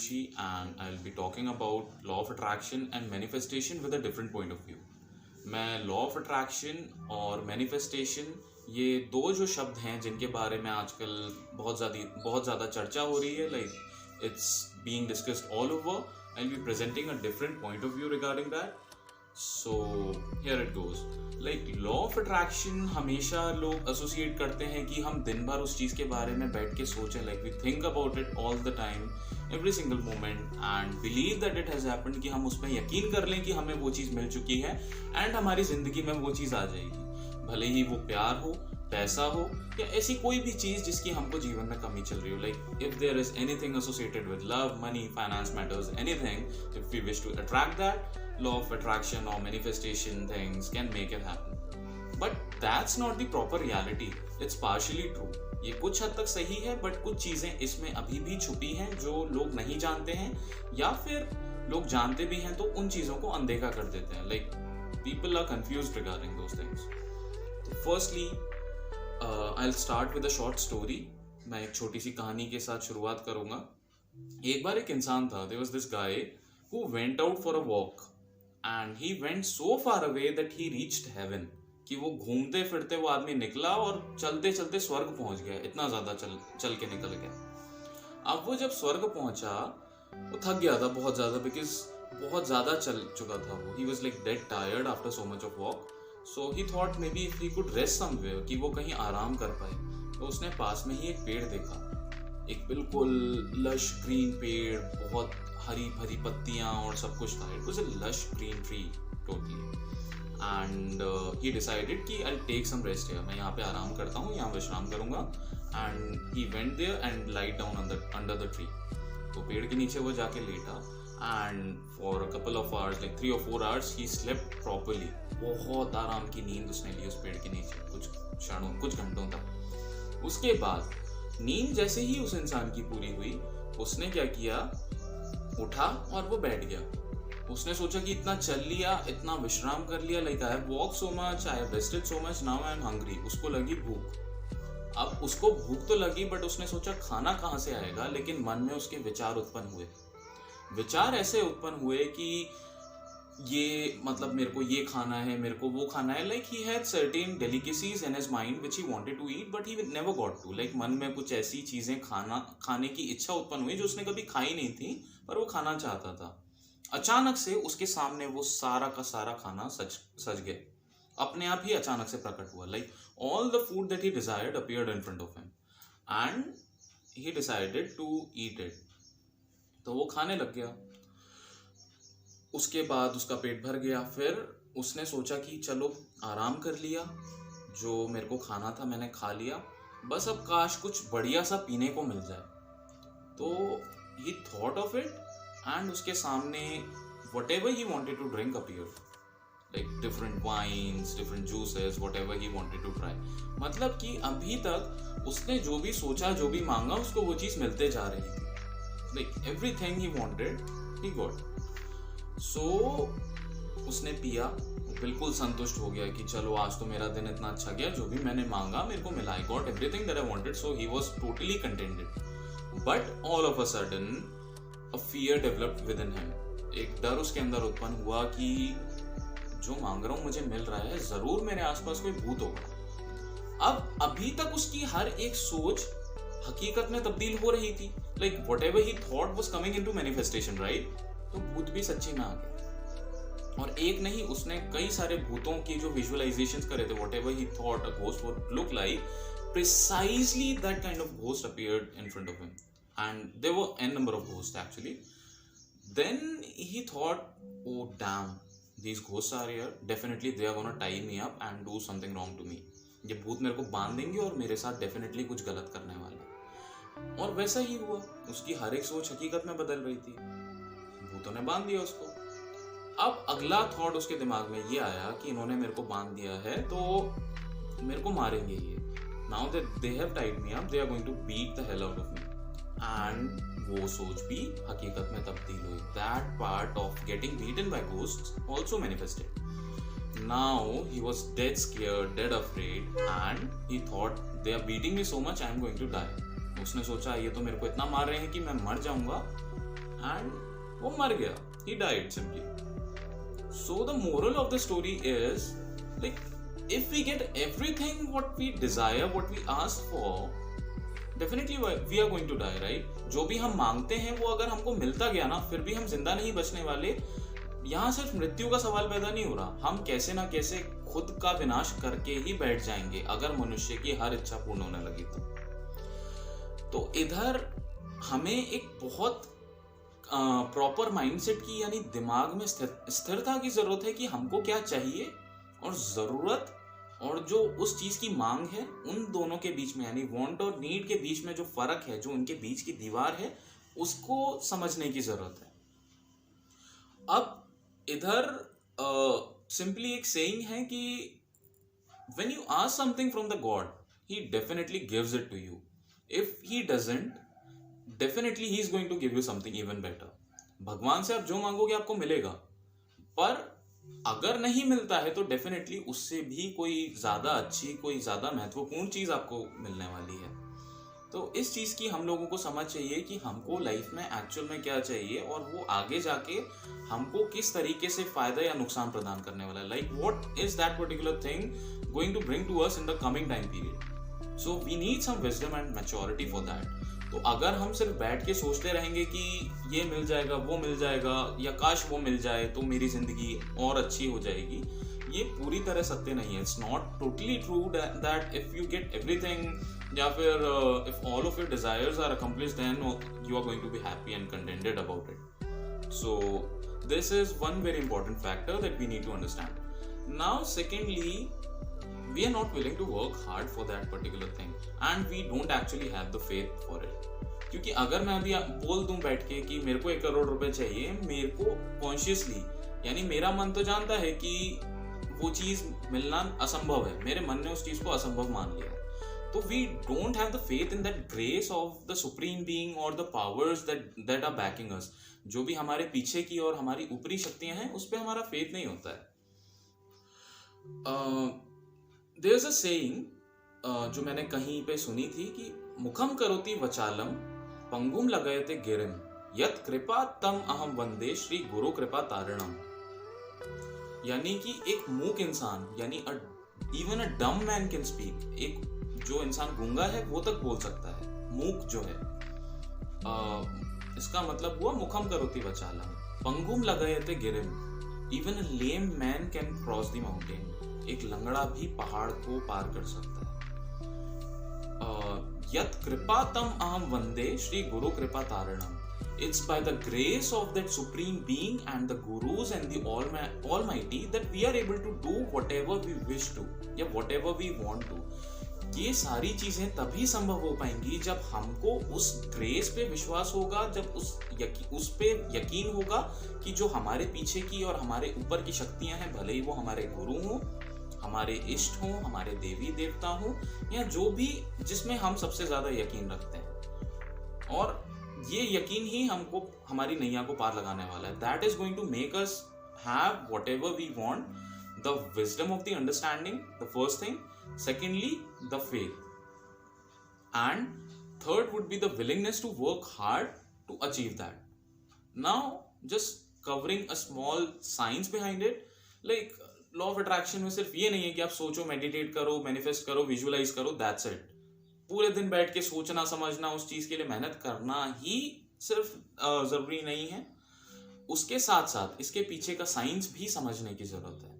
Meenakshi, and I'll be talking about law of attraction and manifestation with a different point of view. मैं law of attraction और manifestation, ये दो जो शब्द हैं जिनके बारे में आजकल बहुत ज़्यादा चर्चा हो रही है, like it's being discussed all over. I will be presenting a different point of view regarding that. So here it goes. Like law of attraction हमेशा लोग एसोसिएट करते हैं कि हम दिन भर उस चीज़ के बारे में बैठ के सोचें, like we think about it all the time, every single moment, and believe that it has happened, कि हम उस पर यकीन कर लें कि हमें वो चीज़ मिल चुकी है एंड हमारी ज़िंदगी में वो चीज़ आ जाएगी. भले ही वो प्यार हो, पैसा हो, या ऐसी कोई भी चीज़ जिसकी हमको जीवन में कमी चल रही हो. Like if there is anything associated with love, money, finance matters, anything, if we wish to attract that, law of attraction or manifestation things can make it happen. But that's not the proper reality. It's partially true. ये कुछ हद तक सही है, but कुछ चीज़ें इसमें अभी भी छुपी हैं जो लोग नहीं जानते हैं, या फिर लोग जानते भी हैं तो उन चीज़ों को अनदेखा कर देते हैं. Like people are confused regarding those things. Firstly, I'll start with a short story. मैं एक छोटी सी कहानी के साथ शुरुआत करूँगा. एक बार एक इंसान था. There was this guy who went out for a walk. And he went so far away that he reached heaven. कि वो घूमते फिरते वो आदमी निकला और चलते चलते स्वर्ग पहुंच गया. इतना ज़्यादा चल के निकल गया. अब वो जब स्वर्ग पहुंचा, वो थक गया था बहुत ज़्यादा, बिकॉज बहुत ज़्यादा चल चुका था वो. He was like dead tired after so much of walk. So he thought maybe if he could rest somewhere, कि वो कहीं आराम कर पाए. तो उसने पास में ही एक पेड़ देखा. एक बिल्कुल लश ग्रीन पेड़, बहुत हरी भरी पत्तियां और सब कुछ था. It was a lush green tree totally. And he decided कि I take some rest here. मैं यहाँ पे आराम करता हूँ, यहाँ विश्राम करूँगा. And he went there and lied down under the tree. तो पेड़ के नीचे वो जाके लेटा. And for a couple of hours, like 3 or 4 hours, he slept properly. बहुत आराम की नींद उसने ली उस पेड़ के नीचे कुछ घंटों तक. उसके बाद नींद जैसे ही उस इंसान की पूरी हुई, उसने क्या किया, उठा और वो बैठ गया. उसने सोचा कि इतना चल लिया, इतना विश्राम कर लिया, like I have walk so much, I have rested so much, now I am hungry. उसको लगी भूख. अब उसको भूख तो लगी, बट उसने सोचा खाना कहाँ से आएगा. लेकिन मन में उसके विचार उत्पन्न हुए. विचार ऐसे उत्पन्न हुए कि ये मतलब मेरे को ये खाना है, मेरे को वो खाना है. Like he had certain delicacies in his mind which he wanted to eat, but he never got to. Like मन में कुछ ऐसी चीजें खाने की इच्छा उत्पन्न हुई जो उसने कभी खाई नहीं थी, पर वो खाना चाहता था. अचानक से उसके सामने वो सारा का सारा खाना सज गया. अपने आप ही अचानक से प्रकट हुआ. Like all the food that he desired appeared in front of him and he decided to eat it. तो वो खाने लग गया. उसके बाद उसका पेट भर गया. फिर उसने सोचा कि चलो आराम कर लिया, जो मेरे को खाना था मैंने खा लिया, बस अब काश कुछ बढ़िया सा पीने को मिल जाए. तो ही थॉट ऑफ इट एंड उसके सामने whatever he wanted to drink appeared, like different wines, different juices, whatever he wanted to try. मतलब कि अभी तक उसने जो भी सोचा, जो भी मांगा, उसको वो चीज़ मिलते जा रही थी. like everything he wanted he got. So उसने पिया, बिल्कुल संतुष्ट हो गया कि चलो आज तो मेरा दिन इतना अच्छा गया, जो भी मैंने मांगा मेरे को मिला. I got everything that I wanted, so he was totally contented. But all of a sudden a fear developed within him. एक डर उसके अंदर उत्पन्न हुआ कि जो मांग रहा हूँ मुझे मिल रहा है, जरूर मेरे आसपास कोई भूत होगा. अब अभी तक उसकी हर एक सोच हकीकत में तब्दील हो रही थी. Like whatever he thought was coming into manifestation, right? तो भूत भी सच्ची में आ गए. और एक नहीं, उसने कई सारे भूतों की जो विजुअलाइजेशंस करे थे. whatever he thought a ghost would look like, precisely that kind of ghost appeared in front of him. And there were n number of ghosts actually. Then he thought, oh damn, these ghosts are here, definitely they are gonna tie me up and do something wrong to me. ये भूत मेरे को बांध देंगे और मेरे साथ definitely कुछ गलत करने वाले. और वैसा ही हुआ. उसकी हर एक सोच हकीकत में बदल रही थी. भूतों ने बांध दिया उसको. अब अगला थॉट उसके दिमाग में ये आया कि इन्होंने मेरे को बांध दिया है तो मेरे को मारेंगे ये. Now that they have tied me up, they are going to beat the hell out of me. And वो सोच भी हकीकत में तब्दील हुई. That part of getting beaten by ghosts also manifested. Now he was dead scared, dead afraid, and he thought they are beating me so much I am going to die. उसने सोचा ये तो मेरे को इतना मार रहे हैं कि मैं मर जाऊंगा. एंड वो मर गया, he died simply. So the moral of the story is like if we get everything what we desire, what we ask for, definitely we are going to die, right? जो भी हम मांगते हैं वो अगर हमको मिलता गया ना, फिर भी हम जिंदा नहीं बचने वाले. यहाँ सिर्फ मृत्यु का सवाल पैदा नहीं हो रहा, हम कैसे ना कैसे खुद का विनाश करके ही बैठ जाएंगे अगर मनुष्य की हर इच्छा पूर्ण होने लगी तो इधर हमें एक बहुत प्रॉपर माइंडसेट की यानी दिमाग में स्थिरता की जरूरत है कि हमको क्या चाहिए और जरूरत और जो उस चीज की मांग है, उन दोनों के बीच में यानी वांट और नीड के बीच में जो फर्क है, जो उनके बीच की दीवार है, उसको समझने की जरूरत है. अब इधर सिंपली एक सेइंग है कि when you ask something from the God, he definitely gives it to you. If he doesn't, definitely he is going to give you something even better. भगवान से आप जो मांगोगे आपको मिलेगा, पर अगर नहीं मिलता है तो डेफिनेटली उससे भी कोई ज्यादा अच्छी, कोई ज्यादा महत्वपूर्ण चीज आपको मिलने वाली है. तो इस चीज की हम लोगों को समझ चाहिए कि हमको लाइफ में एक्चुअल में क्या चाहिए और वो आगे जाके हमको किस तरीके से फायदा या नुकसान प्रदान करने वाला है. Like what is that particular thing going to bring to us in the coming time period. So we need some wisdom and maturity for that. तो अगर हम सिर्फ बैठ के सोचते रहेंगे कि ये मिल जाएगा, वो मिल जाएगा, या काश वो मिल जाए तो मेरी जिंदगी और अच्छी हो जाएगी, ये पूरी तरह सत्य नहीं है. It's not totally true that if you get everything या फिर if all of your desires are accomplished then you are going to be happy and contented about it. So this is one very important factor that we need to understand. Now secondly, we are not willing to work hard for that particular thing and we don't actually have the faith for it. क्योंकि अगर मैं अभी बोल दूं बैठ के कि मेरे को 1 करोड़ रुपए चाहिए, मेरे को कॉन्शियसली यानी मेरा मन तो जानता है कि वो चीज मिलना असंभव है, मेरे मन ने उस चीज को असंभव मान लिया, तो we don't have the faith in that grace of the supreme being or the powers that are backing us. जो भी हमारे पीछे की और हमारी ऊपरी शक्तियां हैं उस पर हमारा फेथ नहीं होता है. There's a saying जो मैंने कहीं पे सुनी थी कि मुखम करोति वचालम पंगुम लगयते गिरिम यत कृपा तम अहम वंदे श्री गुरु कृपा तारणम. यानी कि एक मूक इंसान यानी इवन अ डम मैन कैन स्पीक. एक जो इंसान गूंगा है वो तक बोल सकता है, मूक जो है. इसका मतलब हुआ मुखम करोति वचालम पंगुम लगयते गिरिम. Even a lame man can cross the mountain. एक लंगड़ा भी पहाड़ को पार कर सकता है. यत कृपा तम अहम वंदे श्री गुरु कृपा तारणम. It's by the grace of that supreme being and the gurus and the almighty that we are able to do whatever we wish to या whatever we want to. ये सारी चीजें तभी संभव हो पाएंगी जब हमको उस ग्रेस पे विश्वास होगा, जब उस पे यकीन होगा कि जो हमारे पीछे की और हमारे ऊपर की शक्तियां हैं, भले ही वो हमारे गुरु हों, हमारे इष्ट हों, हमारे देवी देवता हों, या जो भी जिसमें हम सबसे ज्यादा यकीन रखते हैं, और ये यकीन ही हमको हमारी नैया को पार लगाने वाला है. That is going to make us have whatever we want. The wisdom of the understanding, the first thing. Secondly, the faith. And third would be the willingness to work hard to achieve that. Now, just covering a small science behind it, like law of attraction में सिर्फ ये नहीं है कि आप सोचो, meditate करो, manifest करो, विजुअलाइज करो, that's it. पूरे दिन बैठ के सोचना, समझना, उस चीज के लिए मेहनत करना ही सिर्फ जरूरी नहीं है. उसके साथ साथ इसके पीछे का साइंस भी समझने की जरूरत है.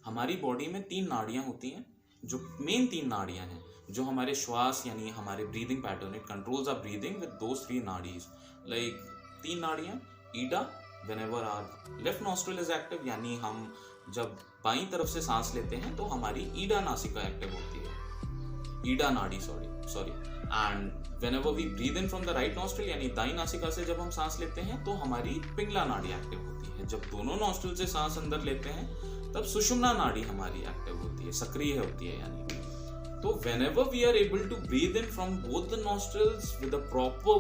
हमारी बॉडी में 3 नाड़ियां होती हैं, जो मेन 3 नाड़ियां हैं जो हमारे श्वास यानी हमारे breathing pattern, it controls our breathing with those 3 nadis. Like 3 नाड़ियां. Ida, whenever our left nostril is active, यानी हम जब बाईं तरफ से सांस लेते हैं तो हमारी ईडा नासिका एक्टिव होती है, ईडा नाड़ी, sorry. And whenever we breathe in from the right nostril यानी दाईं नासिका से जब हम सांस लेते हैं तो हमारी पिंगला नाड़ी एक्टिव होती है. जब दोनों नॉस्ट्रिल से सांस अंदर लेते हैं तब सुषुम्ना नाड़ी हमारी एक्टिव होती है, सक्रिय होती है यानी. तो whenever we are able to breathe in from both the nostrils with a proper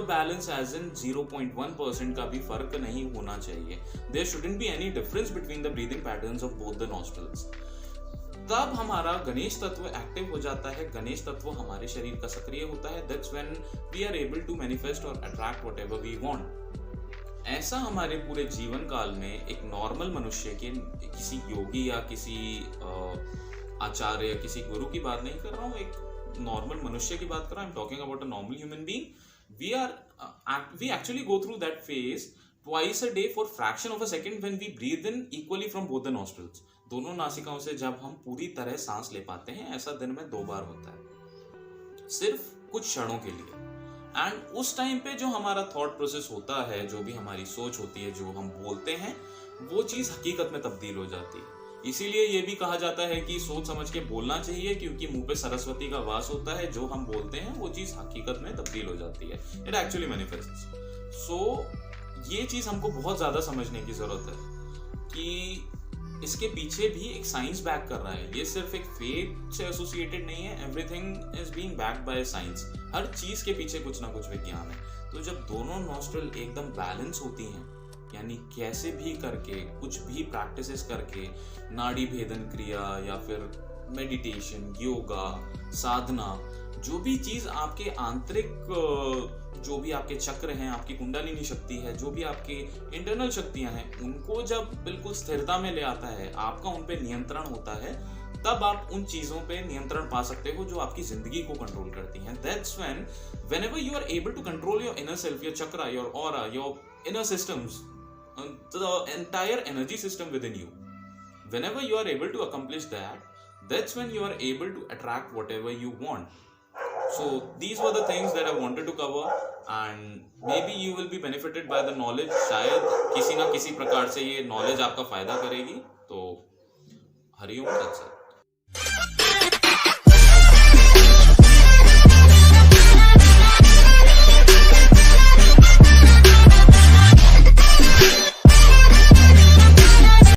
balance as in 0.1% का भी फर्क नहीं होना चाहिए. There shouldn't be any difference between the breathing patterns of both the nostrils. तब हमारा गणेश तत्व एक्टिव हो जाता है, गणेश तत्व हमारे शरीर का सक्रिय होता है। That's when we are able to manifest और अट्रैक्ट व्हाटएवर वी वांट। ऐसा हमारे पूरे जीवन काल में एक नॉर्मल मनुष्य के, किसी योगी या किसी आचार्य या किसी गुरु की बात नहीं कर रहा हूँ, एक नॉर्मल मनुष्य की बात कर रहा हूँ। I am talking about a normal human being. we actually go through that phase twice a day for fraction of a second when we breathe in equally from both the nostrils। दोनों नासिकाओं से जब हम पूरी तरह सांस ले पाते हैं, ऐसा दिन में 2 बार होता है, सिर्फ कुछ क्षणों के लिए। एंड उस टाइम पे जो हमारा थॉट प्रोसेस होता है, जो भी हमारी सोच होती है, जो हम बोलते हैं, वो चीज हकीकत में तब्दील हो जाती है। इसीलिए ये भी कहा जाता है कि सोच समझ के बोलना चाहिए, क्योंकि मुंह पे सरस्वती का वास होता है। जो हम बोलते हैं वो चीज हकीकत में तब्दील हो जाती है। It actually manifests. सो ये चीज हमको बहुत ज्यादा समझने की जरूरत है कि इसके पीछे भी एक साइंस बैक कर रहा है। ये सिर्फ एक फेथ से एसोसिएटेड नहीं है। Everything is being backed by science. हर चीज के पीछे कुछ ना कुछ विज्ञान है। तो जब दोनों नॉस्ट्रल एकदम बैलेंस होती हैं, यानी कैसे भी करके, कुछ भी प्रैक्टिसेस करके, नाड़ी भेदन क्रिया या फिर मेडिटेशन, योगा, साधना, जो भी चीज आपके आंतरिक, जो भी आपके चक्र हैं, आपकी कुंडलिनी शक्ति है, जो भी आपके इंटरनल शक्तियां हैं, उनको जब बिल्कुल स्थिरता में ले आता है, आपका उन पे नियंत्रण होता है, तब आप उन चीजों पे नियंत्रण पा सकते हो जो आपकी जिंदगी को कंट्रोल करती हैं। That's whenever you are able to control your inner self, your chakra, your aura, your inner systems, the entire energy system within you, whenever you are able to accomplish that, that's when you are able to attract whatever you want. So these were the things that I wanted to cover, and maybe you will be benefited by the knowledge। शायद किसी ना किसी प्रकार से ये knowledge आपका फायदा करेगी। तो हरिओम तत्सत।